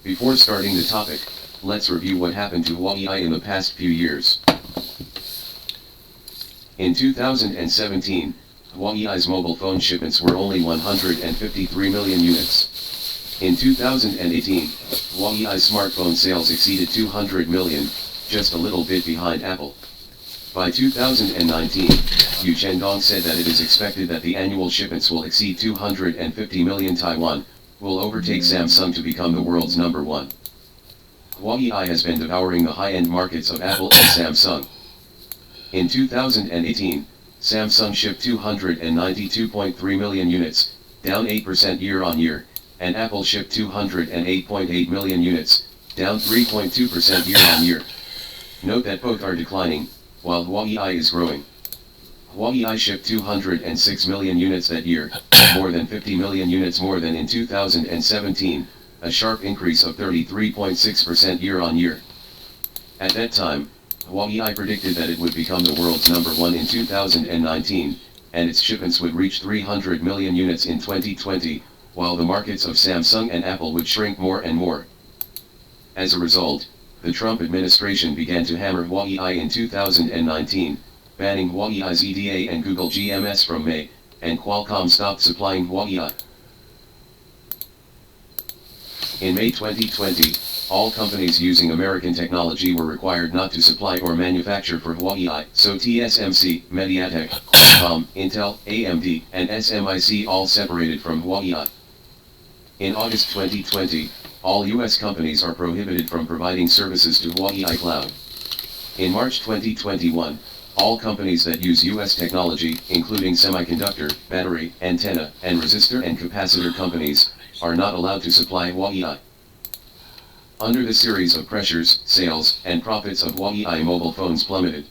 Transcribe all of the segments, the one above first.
Before starting the topic, let's review what happened to Huawei in the past few years. In 2017, Huawei's mobile phone shipments were only 153 million units. In 2018, Huawei's smartphone sales exceeded 200 million, just a little bit behind Apple. By 2019, Yu Chendong said that it is expected that the annual shipments will exceed 250 million. Taiwan will overtake Samsung to become the world's number one. Huawei has been devouring the high-end markets of Apple and Samsung. In 2018, Samsung shipped 292.3 million units, down 8% year-on-year, and Apple shipped 208.8 million units, down 3.2% year-on-year. Note that both are declining, while Huawei is growing. Huawei shipped 206 million units that year, more than 50 million units more than in 2017, a sharp increase of 33.6% year-on-year. At that time, Huawei predicted that it would become the world's number one in 2019, and its shipments would reach 300 million units in 2020, while the markets of Samsung and Apple would shrink more and more. As a result, the Trump administration began to hammer Huawei in 2019, banning Huawei's EDA and Google GMS from May, and Qualcomm stopped supplying Huawei. In May 2020, all companies using American technology were required not to supply or manufacture for Huawei, so TSMC, MediaTek, Qualcomm, Intel, AMD, and SMIC all separated from Huawei. In August 2020, all US companies are prohibited from providing services to Huawei Cloud. In March 2021, all companies that use US technology, including semiconductor, battery, antenna, and resistor and capacitor companies, are not allowed to supply Huawei. Under the series of pressures, sales and profits of Huawei mobile phones plummeted.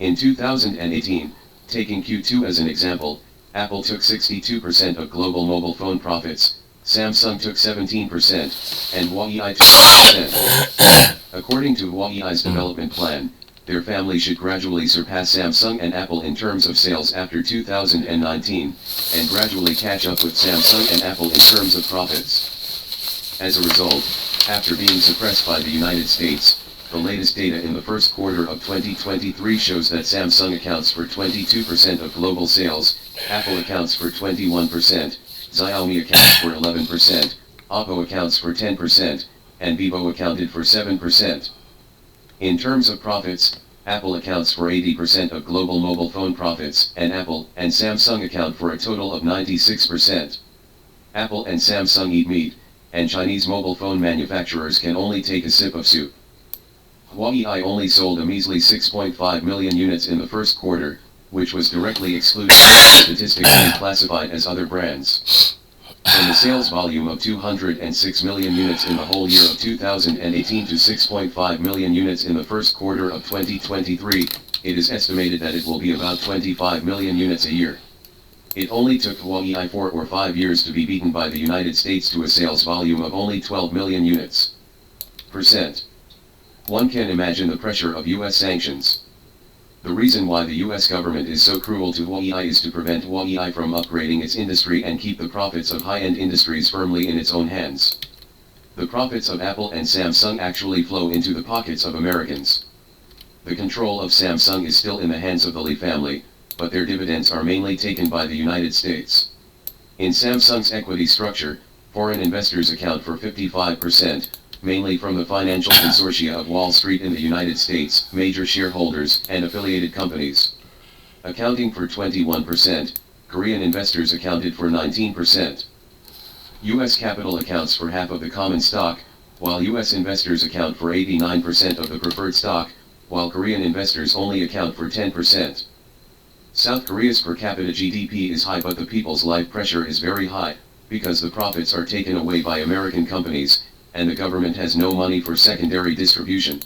In 2018, taking Q2 as an example, Apple took 62% of global mobile phone profits, Samsung took 17%, and Huawei took 5%. According to Huawei's development plan, their family should gradually surpass Samsung and Apple in terms of sales after 2019, and gradually catch up with Samsung and Apple in terms of profits. As a result, after being suppressed by the United States, the latest data in the first quarter of 2023 shows that Samsung accounts for 22% of global sales, Apple accounts for 21%, Xiaomi accounts for 11%, Oppo accounts for 10%, and Vivo accounted for 7%. In terms of profits, Apple accounts for 80% of global mobile phone profits, and Apple and Samsung account for a total of 96%. Apple and Samsung eat meat, and Chinese mobile phone manufacturers can only take a sip of soup. Huawei only sold a measly 6.5 million units in the first quarter, which was directly excluded from statistics and classified as other brands. From the sales volume of 206 million units in the whole year of 2018 to 6.5 million units in the first quarter of 2023, it is estimated that it will be about 25 million units a year. It only took Huawei 4 or 5 years to be beaten by the United States to a sales volume of only 12 million units. One can imagine the pressure of US sanctions. The reason why the US government is so cruel to Huawei is to prevent Huawei from upgrading its industry and keep the profits of high-end industries firmly in its own hands. The profits of Apple and Samsung actually flow into the pockets of Americans. The control of Samsung is still in the hands of the Lee family, but their dividends are mainly taken by the United States. In Samsung's equity structure, foreign investors account for 55%, mainly from the financial consortia of Wall Street in the United States, major shareholders, and affiliated companies. Accounting for 21%, Korean investors accounted for 19%. U.S. capital accounts for half of the common stock, while U.S. investors account for 89% of the preferred stock, while Korean investors only account for 10%. South Korea's per capita GDP is high, but the people's life pressure is very high, because the profits are taken away by American companies, and the government has no money for secondary distribution.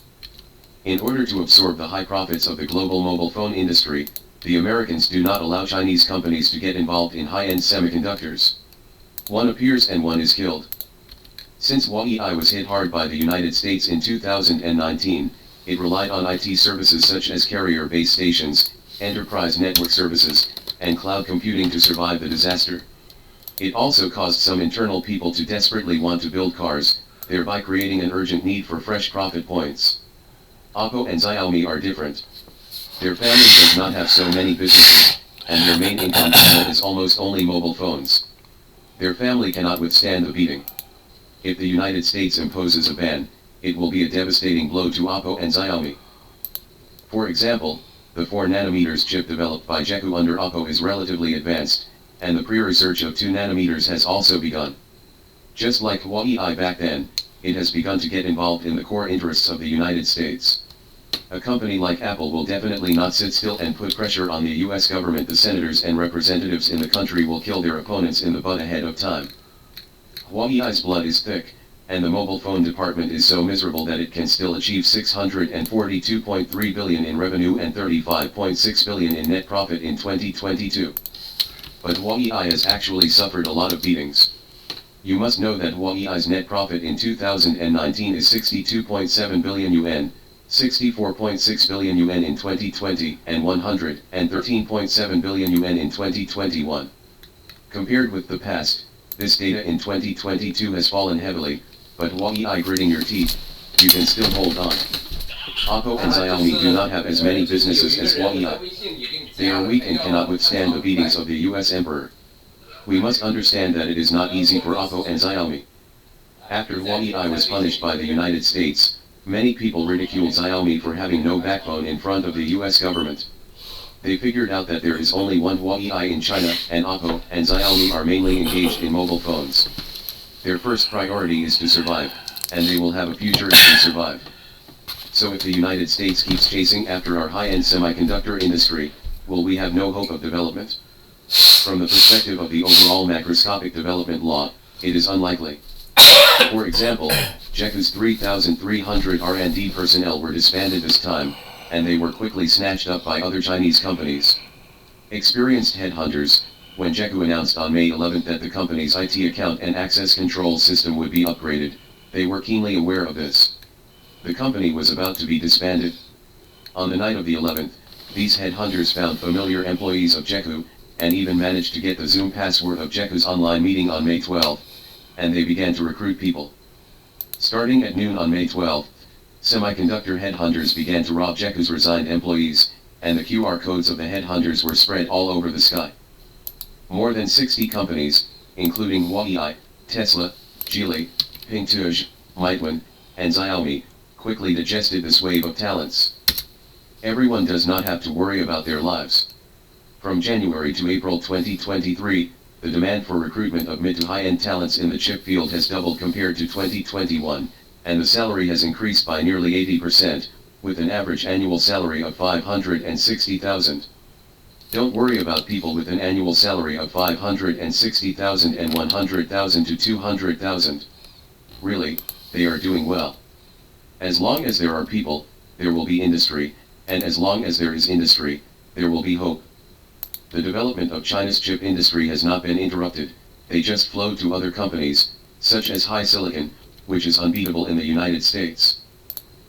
In order to absorb the high profits of the global mobile phone industry, the Americans do not allow Chinese companies to get involved in high-end semiconductors. One appears and one is killed. Since Huawei was hit hard by the United States in 2019, it relied on IT services such as carrier base stations, enterprise network services, and cloud computing to survive the disaster. It also caused some internal people to desperately want to build cars, thereby creating an urgent need for fresh profit points. Oppo and Xiaomi are different. Their family does not have so many businesses, and their main income channel is almost only mobile phones. Their family cannot withstand the beating. If the United States imposes a ban, it will be a devastating blow to Oppo and Xiaomi. For example, the 4nm chip developed by Jeku under Oppo is relatively advanced, and the pre-research of 2nm has also begun. Just like Huawei back then, it has begun to get involved in the core interests of the United States. A company like Apple will definitely not sit still and put pressure on the US government. The senators and representatives in the country will kill their opponents in the butt ahead of time. Huawei's blood is thick, and the mobile phone department is so miserable that it can still achieve 642.3 billion in revenue and 35.6 billion in net profit in 2022. But Huawei has actually suffered a lot of beatings. You must know that Huawei's net profit in 2019 is 62.7 billion yuan, 64.6 billion yuan in 2020, and 113.7 billion yuan in 2021. Compared with the past, this data in 2022 has fallen heavily, but Huawei, gritting your teeth, you can still hold on. Oppo and Xiaomi do not have as many businesses as Huawei. They are weak and cannot withstand the beatings of the US emperor. We must understand that it is not easy for Oppo and Xiaomi. After Huawei was punished by the United States, many people ridiculed Xiaomi for having no backbone in front of the US government. They figured out that there is only one Huawei in China, and Oppo and Xiaomi are mainly engaged in mobile phones. Their first priority is to survive, and they will have a future if they survive. So if the United States keeps chasing after our high-end semiconductor industry, will we have no hope of development? From the perspective of the overall macroscopic development law, it is unlikely. For example, Jeku's 3,300 R&D personnel were disbanded this time, and they were quickly snatched up by other Chinese companies. Experienced headhunters, when Jeku announced on May 11 that the company's IT account and access control system would be upgraded, they were keenly aware of this. The company was about to be disbanded. On the night of the 11th, these headhunters found familiar employees of Jeku, and even managed to get the Zoom password of Jeku's online meeting on May 12, and they began to recruit people. Starting at noon on May 12, semiconductor headhunters began to rob Jeku's resigned employees, and the QR codes of the headhunters were spread all over the sky. More than 60 companies, including Huawei, Tesla, Geely, Pingtuj, Meituan, and Xiaomi, quickly digested this wave of talents. Everyone does not have to worry about their lives. From January to April 2023, the demand for recruitment of mid to high-end talents in the chip field has doubled compared to 2021, and the salary has increased by nearly 80%, with an average annual salary of 560,000. Don't worry about people with an annual salary of 560,000 and 100,000 to 200,000. Really, they are doing well. As long as there are people, there will be industry, and as long as there is industry, there will be hope. The development of China's chip industry has not been interrupted, they just flowed to other companies, such as HiSilicon, which is unbeatable in the United States.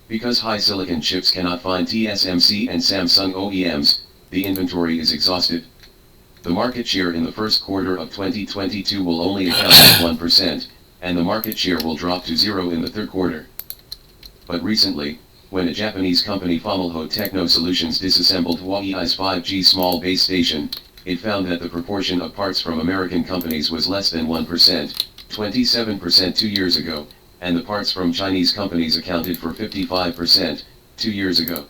Because HiSilicon chips cannot find TSMC and Samsung OEMs, the inventory is exhausted. The market share in the first quarter of 2022 will only account for 1%, and the market share will drop to 0 in the third quarter. But recently, when a Japanese company Fomalho Techno Solutions disassembled Huawei's 5G small base station, it found that the proportion of parts from American companies was less than 1%, 27% 2 years ago, and the parts from Chinese companies accounted for 55%, 2 years ago.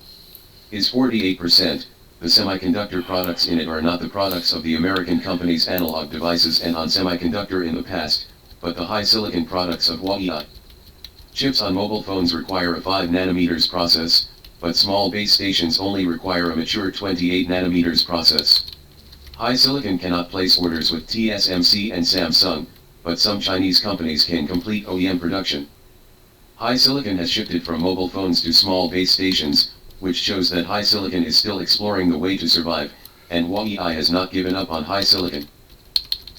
Is 48%, the semiconductor products in it are not the products of the American company's analog devices and on semiconductor in the past, but the HiSilicon products of Huawei. Chips on mobile phones require a 5nm process, but small base stations only require a mature 28nm process. HiSilicon cannot place orders with TSMC and Samsung, but some Chinese companies can complete OEM production. HiSilicon has shifted from mobile phones to small base stations, which shows that HiSilicon is still exploring the way to survive, and Huawei has not given up on HiSilicon.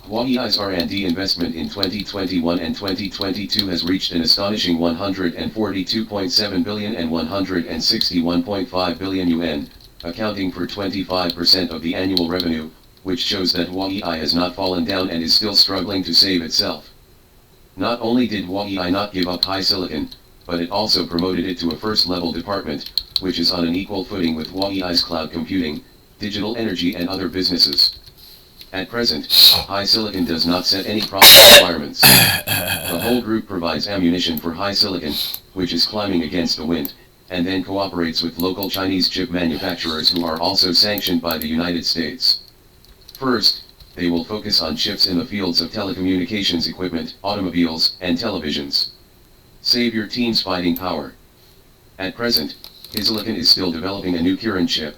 Huawei's R&D investment in 2021 and 2022 has reached an astonishing 142.7 billion and 161.5 billion yuan, accounting for 25% of the annual revenue, which shows that Huawei has not fallen down and is still struggling to save itself. Not only did Huawei not give up HiSilicon, but it also promoted it to a first-level department, which is on an equal footing with Huawei's cloud computing, digital energy and other businesses. At present, HiSilicon does not set any profit requirements. The whole group provides ammunition for HiSilicon, which is climbing against the wind, and then cooperates with local Chinese chip manufacturers who are also sanctioned by the United States. First, they will focus on chips in the fields of telecommunications equipment, automobiles, and televisions. Save your team's fighting power. At present, HiSilicon is still developing a new Kirin chip.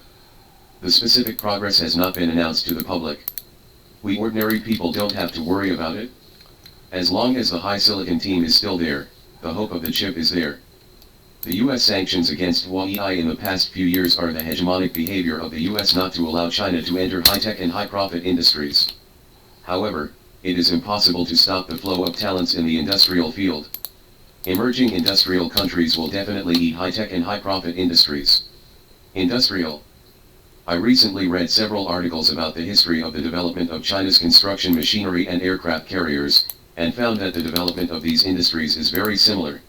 The specific progress has not been announced to the public. We ordinary people don't have to worry about it. As long as the HiSilicon team is still there, the hope of the chip is there. The US sanctions against Huawei in the past few years are the hegemonic behavior of the US not to allow China to enter high-tech and high-profit industries. However, it is impossible to stop the flow of talents in the industrial field. Emerging industrial countries will definitely eat high-tech and high-profit industries. Industrial. I recently read several articles about the history of the development of China's construction machinery and aircraft carriers, and found that the development of these industries is very similar.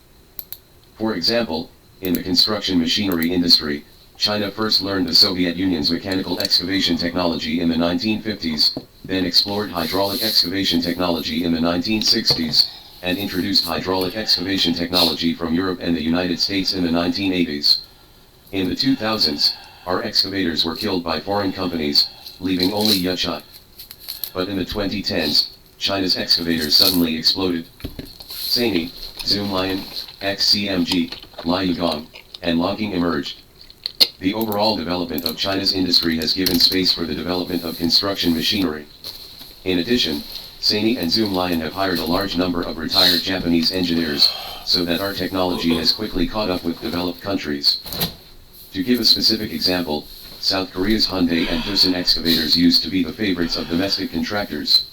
For example, in the construction machinery industry, China first learned the Soviet Union's mechanical excavation technology in the 1950s, then explored hydraulic excavation technology in the 1960s, and introduced hydraulic excavation technology from Europe and the United States in the 1980s. In the 2000s, our excavators were killed by foreign companies, leaving only Yuchai. But in the 2010s, China's excavators suddenly exploded. Sany, Zoomlion, XCMG, Liuyagong, and Longking emerged. The overall development of China's industry has given space for the development of construction machinery. In addition, Sany and Zoomlion have hired a large number of retired Japanese engineers, so that our technology has quickly caught up with developed countries. To give a specific example, South Korea's Hyundai and Tucson excavators used to be the favorites of domestic contractors.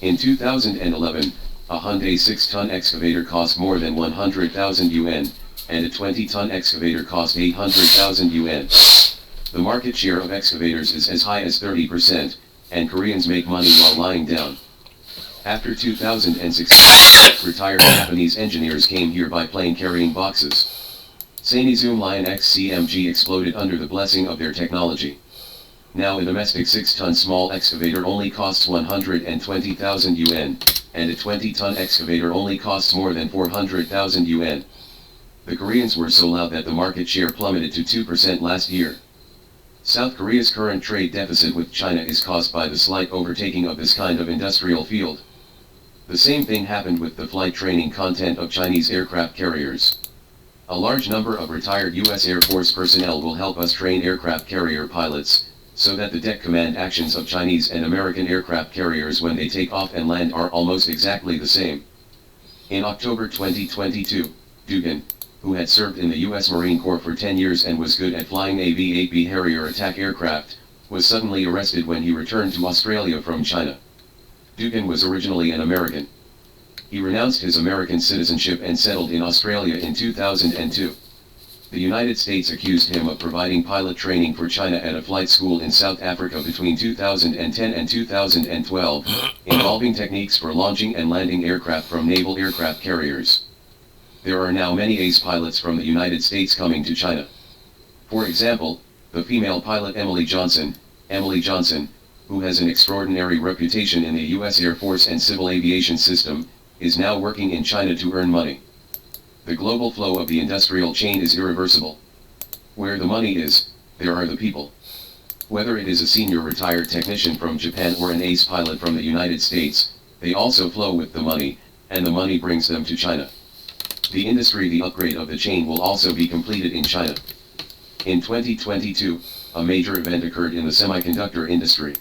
In 2011, a Hyundai 6-ton excavator cost more than 100,000 yuan, and a 20-ton excavator cost 800,000 yuan. The market share of excavators is as high as 30%, and Koreans make money while lying down. After 2006, retired Japanese engineers came here by plane carrying boxes. Sany Zoomlion XCMG exploded under the blessing of their technology. Now a domestic 6-ton small excavator only costs 120,000 yuan, and a 20-ton excavator only costs more than 400,000 yuan. The Koreans were so loud that the market share plummeted to 2% last year. South Korea's current trade deficit with China is caused by the slight overtaking of this kind of industrial field. The same thing happened with the flight training content of Chinese aircraft carriers. A large number of retired US Air Force personnel will help us train aircraft carrier pilots, so that the deck command actions of Chinese and American aircraft carriers when they take off and land are almost exactly the same. In October 2022, Dugan, who had served in the US Marine Corps for 10 years and was good at flying AV-8B Harrier attack aircraft, was suddenly arrested when he returned to Australia from China. Dugan was originally an American. He renounced his American citizenship and settled in Australia in 2002. The United States accused him of providing pilot training for China at a flight school in South Africa between 2010 and 2012, involving techniques for launching and landing aircraft from naval aircraft carriers. There are now many ace pilots from the United States coming to China. For example, the female pilot Emily Johnson, who has an extraordinary reputation in the US Air Force and civil aviation system, is now working in China to earn money. The global flow of the industrial chain is irreversible. Where the money is, there are the people. Whether it is a senior retired technician from Japan or an ace pilot from the United States, they also flow with the money, and the money brings them to China. The upgrade of the chain will also be completed in China. In 2022, a major event occurred in the semiconductor industry.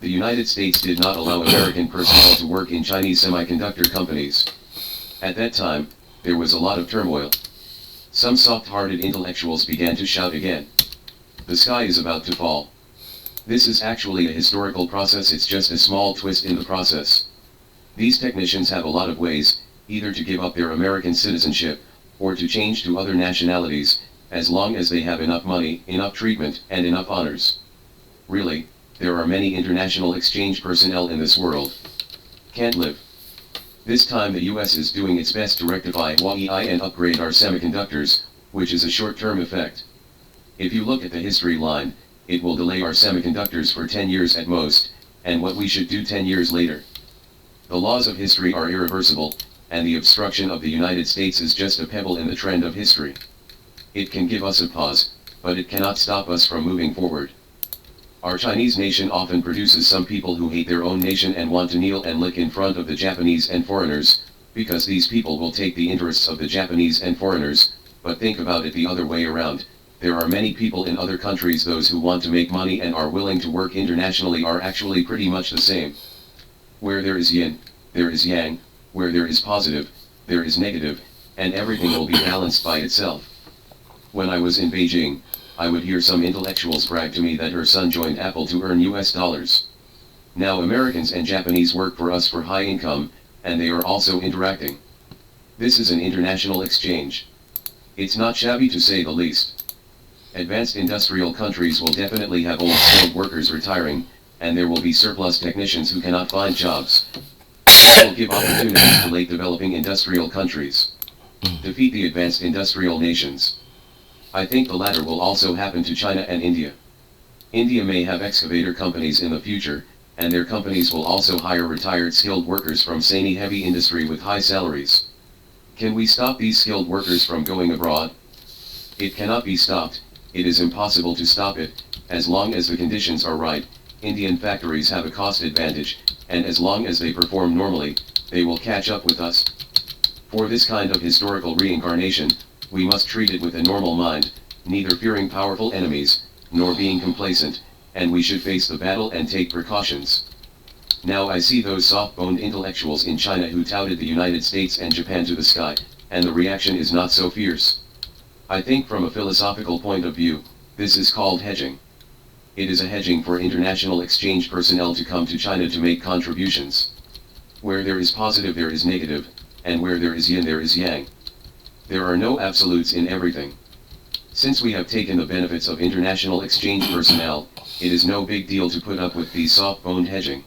The United States did not allow American personnel to work in Chinese semiconductor companies. At that time, there was a lot of turmoil. Some soft-hearted intellectuals began to shout again. The sky is about to fall. This is actually a historical process, it's just a small twist in the process. These technicians have a lot of ways, either to give up their American citizenship, or to change to other nationalities, as long as they have enough money, enough treatment, and enough honors. Really, There are many international exchange personnel in this world. Can't live. This time the US is doing its best to rectify Huawei and upgrade our semiconductors, which is a short-term effect. If you look at the history line, it will delay our semiconductors for 10 years at most, and what we should do 10 years later. The laws of history are irreversible, and the obstruction of the United States is just a pebble in the trend of history. It can give us a pause, but it cannot stop us from moving forward. Our Chinese nation often produces some people who hate their own nation and want to kneel and lick in front of the Japanese and foreigners, because these people will take the interests of the Japanese and foreigners, but think about it the other way around. There are many people in other countries, those who want to make money and are willing to work internationally are actually pretty much the same. Where there is yin, there is yang, where there is positive, there is negative, and everything will be balanced by itself. When I was in Beijing, I would hear some intellectuals brag to me that her son joined Apple to earn US dollars. Now Americans and Japanese work for us for high income, and they are also interacting. This is an international exchange. It's not shabby to say the least. Advanced industrial countries will definitely have old skilled workers retiring, and there will be surplus technicians who cannot find jobs. It will give opportunities to late developing industrial countries. Defeat the advanced industrial nations. I think the latter will also happen to China and India. India may have excavator companies in the future, and their companies will also hire retired skilled workers from zany heavy industry with high salaries. Can we stop these skilled workers from going abroad? It cannot be stopped. It is impossible to stop it. As long as the conditions are right, Indian factories have a cost advantage, and as long as they perform normally, they will catch up with us. For this kind of historical reincarnation, we must treat it with a normal mind, neither fearing powerful enemies, nor being complacent, and we should face the battle and take precautions. Now I see those soft-boned intellectuals in China who touted the United States and Japan to the sky, and the reaction is not so fierce. I think from a philosophical point of view, this is called hedging. It is a hedging for international exchange personnel to come to China to make contributions. Where there is positive there is negative, and where there is yin there is yang. There are no absolutes in everything. Since we have taken the benefits of international exchange personnel, it is no big deal to put up with these soft-boned hedging.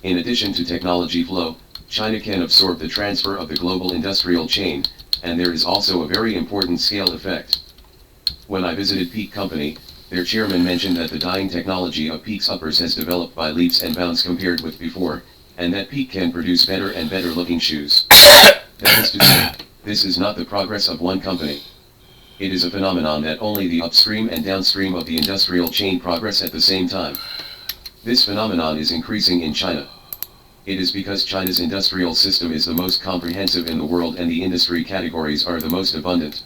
In addition to technology flow, China can absorb the transfer of the global industrial chain, and there is also a very important scale effect. When I visited Peak Company, their chairman mentioned that the dyeing technology of Peak's uppers has developed by leaps and bounds compared with before, and that Peak can produce better and better looking shoes. That is to say, this is not the progress of one company. It is a phenomenon that only the upstream and downstream of the industrial chain progress at the same time. This phenomenon is increasing in China. It is because China's industrial system is the most comprehensive in the world and the industry categories are the most abundant.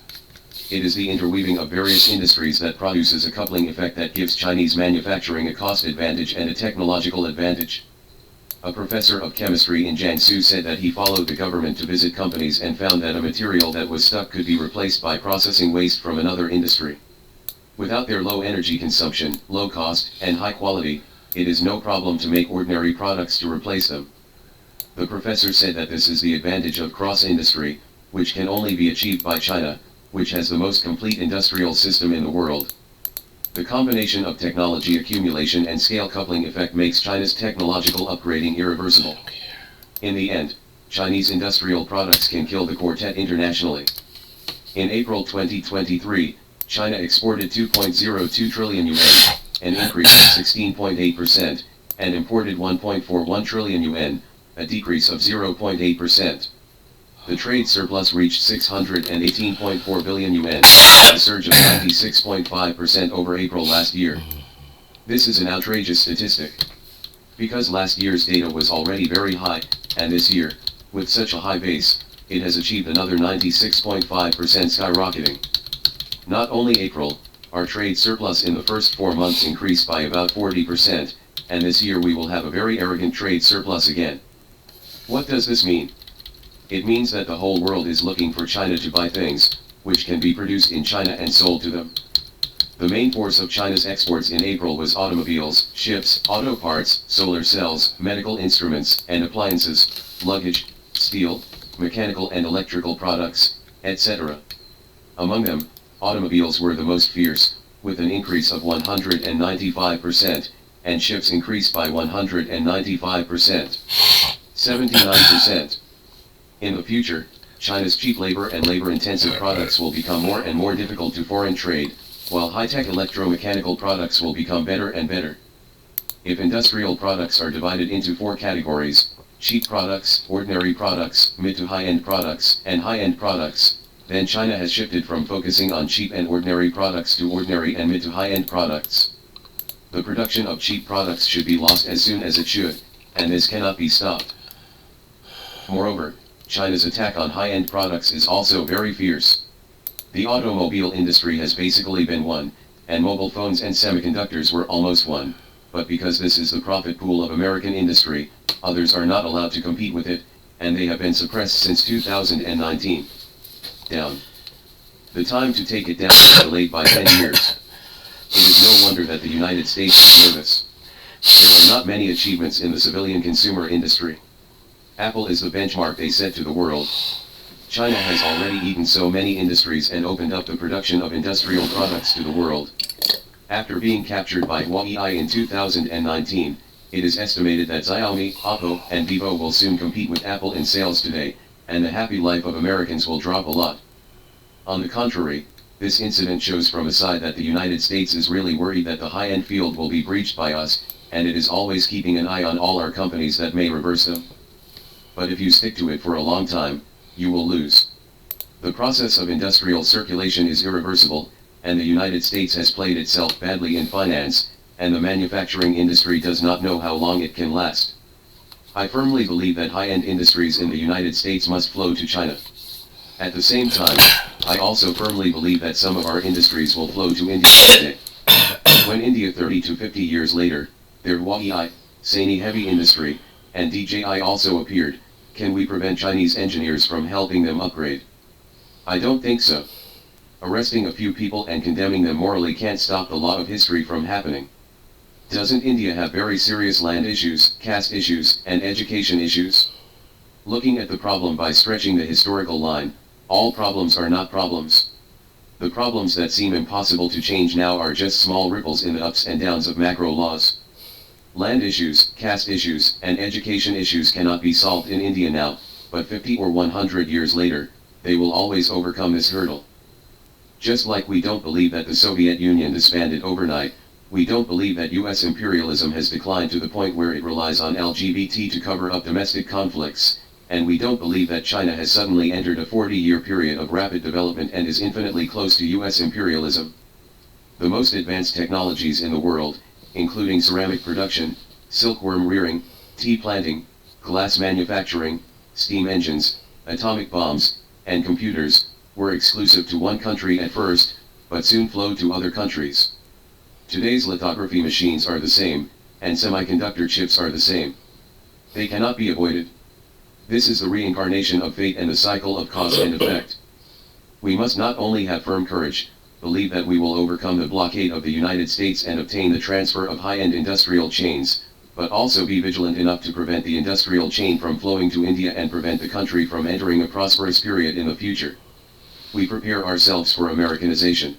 It is the interweaving of various industries that produces a coupling effect that gives Chinese manufacturing a cost advantage and a technological advantage. A professor of chemistry in Jiangsu said that he followed the government to visit companies and found that a material that was stuck could be replaced by processing waste from another industry. Without their low energy consumption, low cost, and high quality, it is no problem to make ordinary products to replace them. The professor said that this is the advantage of cross-industry, which can only be achieved by China, which has the most complete industrial system in the world. The combination of technology accumulation and scale coupling effect makes China's technological upgrading irreversible. In the end, Chinese industrial products can kill the quartet internationally. In April 2023, China exported 2.02 trillion yuan, an increase of 16.8%, and imported 1.41 trillion yuan, a decrease of 0.8%. The trade surplus reached 618.4 billion yuan, a surge of 96.5% over April last year. This is an outrageous statistic. Because last year's data was already very high, and this year, with such a high base, it has achieved another 96.5% skyrocketing. Not only April, our trade surplus in the first 4 months increased by about 40%, and this year we will have a very arrogant trade surplus again. What does this mean? It means that the whole world is looking for China to buy things, which can be produced in China and sold to them. The main force of China's exports in April was automobiles, ships, auto parts, solar cells, medical instruments and appliances, luggage, steel, mechanical and electrical products, etc. Among them, automobiles were the most fierce, with an increase of 195%, and ships increased by 195%. 79%. In the future, China's cheap labor and labor-intensive products will become more and more difficult to foreign trade, while high-tech electromechanical products will become better and better. If industrial products are divided into 4 categories, cheap products, ordinary products, mid to high-end products, and high-end products, then China has shifted from focusing on cheap and ordinary products to ordinary and mid to high-end products. The production of cheap products should be lost as soon as it should, and this cannot be stopped. Moreover, China's attack on high-end products is also very fierce. The automobile industry has basically been won, and mobile phones and semiconductors were almost won, but because this is the profit pool of American industry, others are not allowed to compete with it, and they have been suppressed since 2019. Down. The time to take it down is delayed by 10 years. It is no wonder that the United States is nervous. There are not many achievements in the civilian consumer industry. Apple is the benchmark they set to the world. China has already eaten so many industries and opened up the production of industrial products to the world. After being captured by Huawei in 2019, it is estimated that Xiaomi, Oppo, and Vivo will soon compete with Apple in sales today, and the happy life of Americans will drop a lot. On the contrary, this incident shows from a side that the United States is really worried that the high-end field will be breached by us, and it is always keeping an eye on all our companies that may reverse them. But if you stick to it for a long time, you will lose. The process of industrial circulation is irreversible, and the United States has played itself badly in finance, and the manufacturing industry does not know how long it can last. I firmly believe that high-end industries in the United States must flow to China. At the same time, I also firmly believe that some of our industries will flow to India someday. When India 30 to 50 years later, their Huawei, Sany heavy industry, and DJI also appeared, can we prevent Chinese engineers from helping them upgrade? I don't think so. Arresting a few people and condemning them morally can't stop the law of history from happening. Doesn't India have very serious land issues, caste issues, and education issues? Looking at the problem by stretching the historical line, all problems are not problems. The problems that seem impossible to change now are just small ripples in the ups and downs of macro laws. Land issues, caste issues, and education issues cannot be solved in India now, but 50 or 100 years later, they will always overcome this hurdle. Just like we don't believe that the Soviet Union disbanded overnight, we don't believe that US imperialism has declined to the point where it relies on LGBT to cover up domestic conflicts, and we don't believe that China has suddenly entered a 40-year period of rapid development and is infinitely close to US imperialism. The most advanced technologies in the world, including ceramic production, silkworm rearing, tea planting, glass manufacturing, steam engines, atomic bombs, and computers, were exclusive to one country at first, but soon flowed to other countries. Today's lithography machines are the same, and semiconductor chips are the same. They cannot be avoided. This is the reincarnation of fate and the cycle of cause and effect. We must not only have firm courage, believe that we will overcome the blockade of the United States and obtain the transfer of high-end industrial chains, but also be vigilant enough to prevent the industrial chain from flowing to India and prevent the country from entering a prosperous period in the future. We prepare ourselves for Americanization.